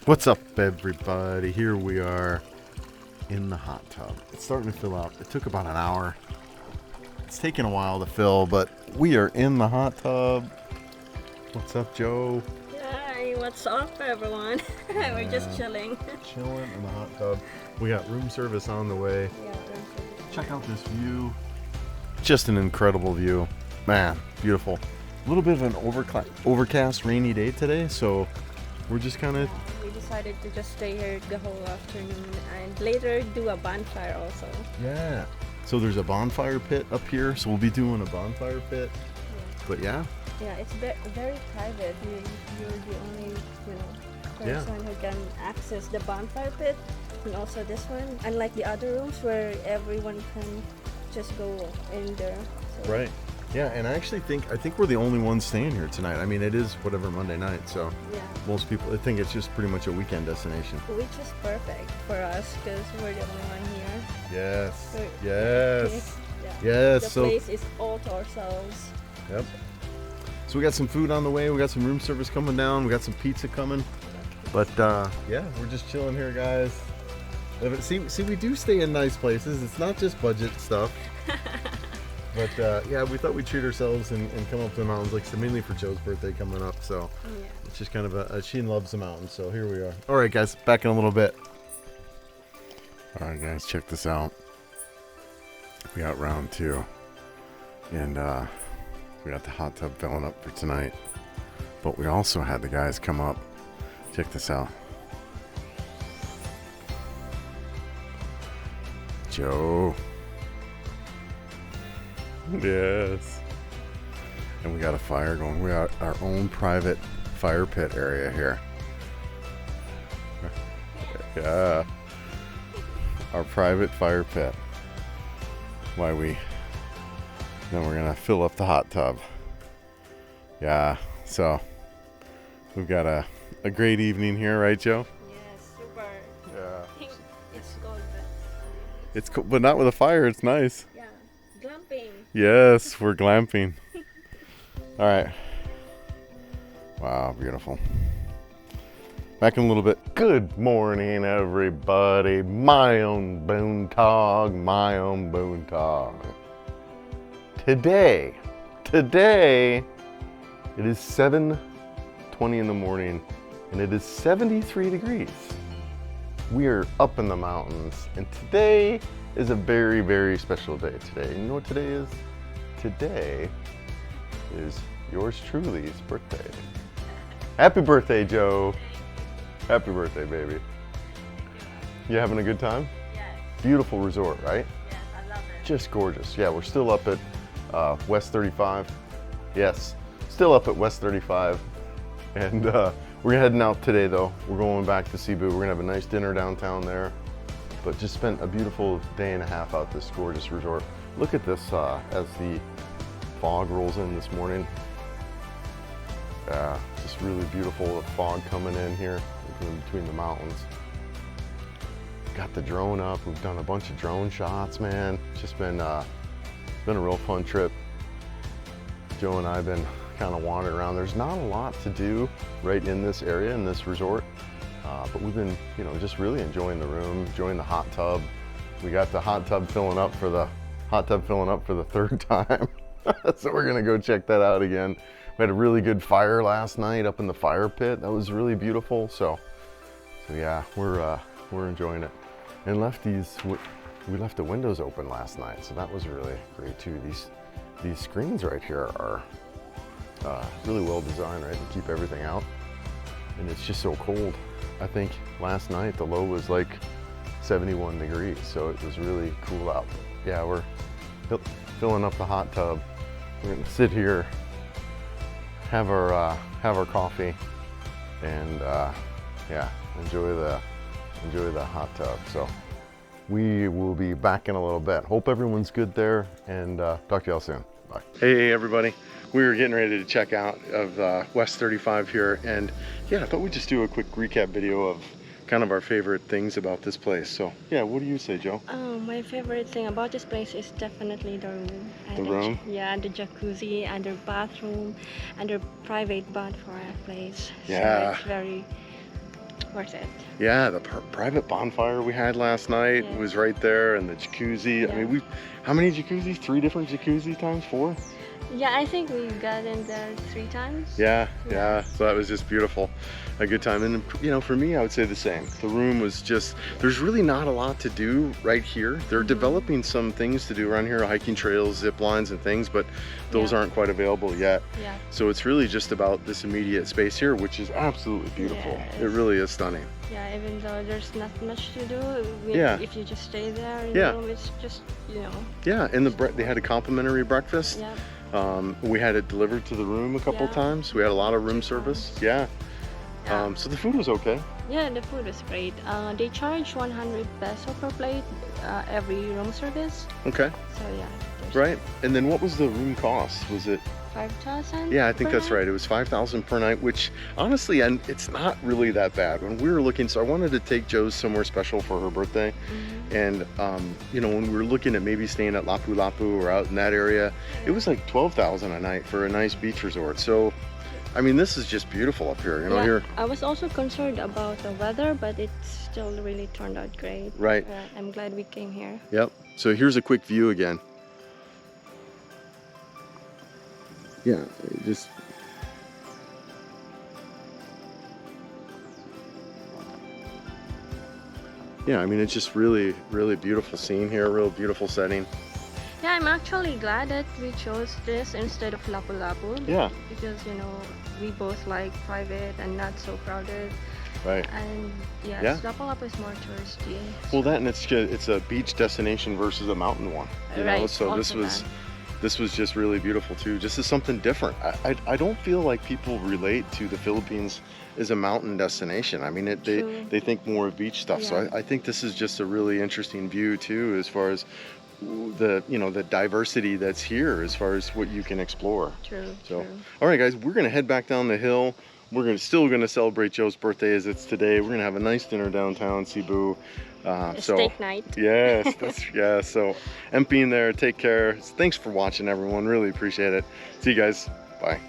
What's up, everybody? Here we are in the hot tub. It's starting to fill up. It took about an hour. It's taken a while to fill, but we are in the hot tub. What's up, Joe? Hi, what's up, everyone? We're just chilling. Chilling in the hot tub. We got room service on the way. Yeah, Check out this view. Just an incredible view. Man, beautiful. A little bit of an overcast, rainy day today, so we're just kind of... we decided to just stay here the whole afternoon and later do a bonfire also. Yeah. So there's a bonfire pit up here, so we'll be doing a bonfire pit. Yeah. But yeah. Yeah, it's very private. You're the only, person who can access the bonfire pit, and also this one. Unlike the other rooms where everyone can just go in there. So. Right. Yeah, and I think we're the only ones staying here tonight. I mean, it is whatever Monday night, so yeah. Most people, I think it's just pretty much a weekend destination. Which is perfect for us because we're the only one here. Yes. We're, Yes. Yeah. Yes. The place is all to ourselves. Yep. So we got some food on the way. We got some room service coming down. We got some pizza coming. But yeah, we're just chilling here, guys. See, we do stay in nice places. It's not just budget stuff. But yeah, we thought we'd treat ourselves and come up to the mountains, like so mainly for Joe's birthday coming up. So Yeah. it's just kind of she loves the mountains. So here we are. All right, guys, back in a little bit. All right, guys, check this out. We got round two, and we got the hot tub filling up for tonight. But we also had the guys come up. Check this out. Joe. Yes. And we got a fire going. We got our own private fire pit area here. Yeah. Our private fire pit. Then we're gonna fill up the hot tub. Yeah. So we've got a great evening here, right, Joe? Yes, super. Yeah. It's cold, but It's cool, but not with a fire. It's nice. yeah, glamping. Yes, we're glamping. All right. Wow, beautiful. Back in a little bit. Good morning, everybody. My own boontog, my own boontog. Today, it is 7:20 in the morning, and it is 73 degrees. We are up in the mountains, and today is a very, very special day today. You know what today is? Today is yours truly's birthday. Happy birthday, Joe. Happy birthday, baby. You having a good time? Yes, Beautiful resort, right? yes, I love it. Just gorgeous. Yeah, we're still up at West 35. Yes, still up at West 35. And we're heading out today, though. We're going back to Cebu. We're gonna have a nice dinner downtown there. But just spent a beautiful day and a half out this gorgeous resort. Look at this as the fog rolls in this morning. Just really beautiful. The fog coming in here in between the mountains. Got the drone up. We've done a bunch of drone shots, man. It's just been a real fun trip. Joe and I have been kind of wandering around. There's not a lot to do right in this area, in this resort. But we've been, just really enjoying the room, enjoying the hot tub. We got the hot tub filling up for the third time. So we're gonna go check that out again. We had a really good fire last night up in the fire pit. That was really beautiful. So yeah, we're enjoying it. And we left the windows open last night, so that was really great too. These screens right here are really well designed, right, to keep everything out. And it's just so cold. I think last night the low was like 71 degrees, so it was really cool out. Yeah, we're filling up the hot tub. We're gonna sit here, have our coffee, and yeah, enjoy the hot tub. So we will be back in a little bit. Hope everyone's good there, and talk to y'all soon. Bye. Hey everybody, we were getting ready to check out of West 35 here, and yeah, I thought we'd just do a quick recap video of kind of our favorite things about this place. So yeah, what do you say, Joe? Oh, my favorite thing about this place is definitely the room. The room? Yeah, and the jacuzzi, and the bathroom, and the private bonfire place. Yeah. So it's very worth it. Yeah, the private bonfire we had last night Yeah. was right there, and the jacuzzi. I Yeah. mean, how many jacuzzis? 3 different jacuzzi times? 4? Yeah, I think we got in there 3 times. Yeah. Yeah. So that was just beautiful. A good time. And, you know, for me, I would say the same. The room was just, there's really not a lot to do right here. They're developing some things to do around here, hiking trails, zip lines and things, but those Yeah. aren't quite available yet. Yeah. So it's really just about this immediate space here, which is absolutely beautiful. Yes. It really is stunning. Yeah, even though there's not much to do, Yeah. if you just stay there, Yeah. it's just, Yeah, and they had a complimentary breakfast. yeah. We had it delivered to the room a couple Yeah. times. We had a lot of room service. Yeah. Yeah. So the food was okay. Yeah, the food was great. They charge 100 peso per plate every room service. Okay. So yeah. Right. And then what was the room cost? Was it? 5,000? Yeah, I think per that's night? right. It was 5,000 per night, which honestly, and it's not really that bad. When we were looking, so I wanted to take Joe's somewhere special for her birthday. And, you know, when we were looking at maybe staying at Lapu Lapu or out in that area, it was like 12,000 a night for a nice beach resort. So, I mean, this is just beautiful up here, you know, Yeah, here. I was also concerned about the weather, but it still really turned out great. Right. I'm glad we came here. Yep. So here's a quick view again. Yeah, just yeah, I mean, it's just really, really beautiful scene here, real beautiful setting. Yeah, I'm actually glad that we chose this instead of Lapu Lapu. Yeah. Because, we both like private and not so crowded. Right. And yes, Yeah. Lapu Lapu is more touristy. Well, that and it's a beach destination versus a mountain one. You know, Right, so also this was just really beautiful too. Just as something different. I don't feel like people relate to the Philippines as a mountain destination. I mean, True. they think more of beach stuff. Yeah. So I think this is just a really interesting view too, as far as the the diversity that's here, as far as what you can explore. True, So, true. all right, guys, we're gonna head back down the hill. We're still gonna celebrate Joe's birthday as it's today. We're gonna have a nice dinner downtown Cebu. Steak night. Yes, yeah. So, MP in there. Take care. Thanks for watching, everyone. Really appreciate it. See you guys. Bye.